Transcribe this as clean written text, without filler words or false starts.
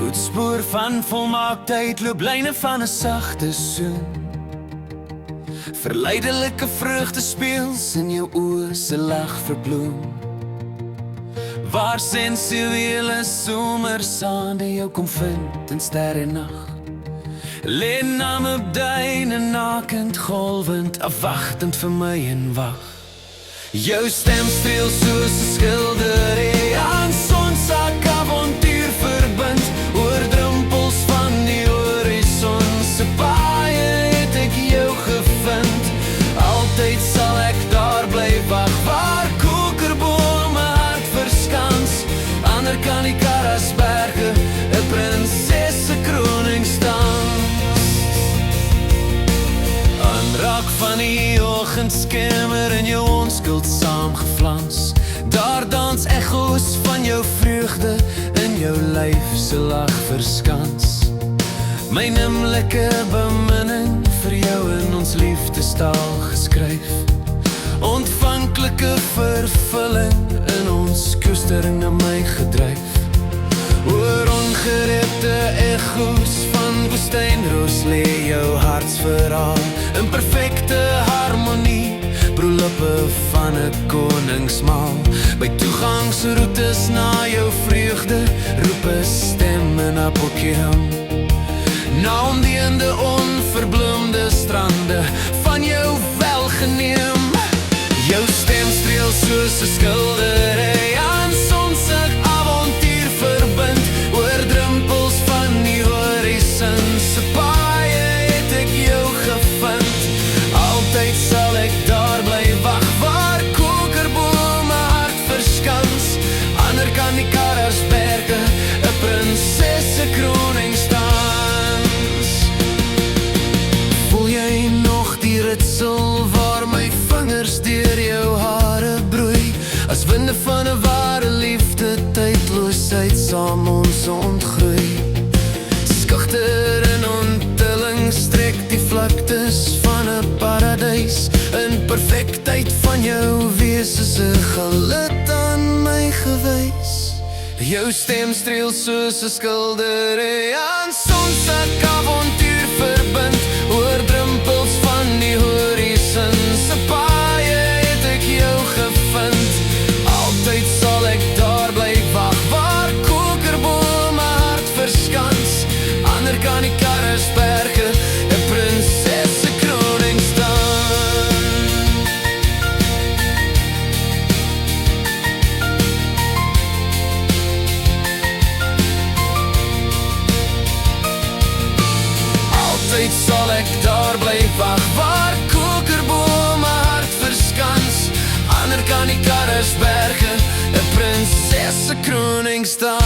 voetspoor van volmaaktheid, looplyne van 'n sagte soen. Verleidelike vreugde speels in jou oë se lag verbloem. Waar sensuele somersaande jou kom vind in sterrenag. Lê naam op duine nakend golwend, afwachtend vir my en wag. Jou stem streel soos 'n skildery aan sonsak avontuur verbind. Oor drempels van die horison se paaie het ek jou gevind. Altyd sal ek daar bly wag, waar kokerbome hart verskans. Ander kan die Karasberge 'n prinses se kroning staan. Aanraak van die oggendskemer in jou onskuld saamgeflans. Daar dans echo's van jou vreugde in jou lyf se lag verskans. My nimmerlike beminning vir jou in ons liefdestaal geskryf. Ontvanklike vervulling in ons koestering na my gedryf. Oor ongerepte echo's van woestynroos lê jou hartsverhaal in perfekte harmonie. Broelippe van 'n koningsmaal. By toegangsroetes na jou vreugde roep 'n stem in Appelkiram. Na ondeende onverbloemde strande van jou welgeneem. Jou stem streel soos 'n skildery aan sonsak avontuur verbind. Oor drempels van die horison se paaie het ek jou gevind. Altyd sal ek daar bly wag, waar kokerbome hart verskans. Ander kan die Karasberge 'n prinses se kroning staans. Voel jy nog die ritsel waar my vingers deur jou hare broei? As winde van 'n ware liefde, tydloosheid saam ons ontgroei. Skugter in onthulling strek die vlaktes van 'n paradys. In perfektheid van jou wees is 'n gelid aan my gewys. Jou stem streel soos 'n skildery aan sonsak avontuur verbind. Oor drempels van die horison se paaie het ek jou gevind. Altyd sal ek daar bly wag, waar kokerbome hart verskans. Ander kan die Karasberge 'n prinses se kroning staan. Altyd sal ek daar bly wag, waar kokerbome hart verskans. Ander kan die Karasberge 'n prinses se kroning staan.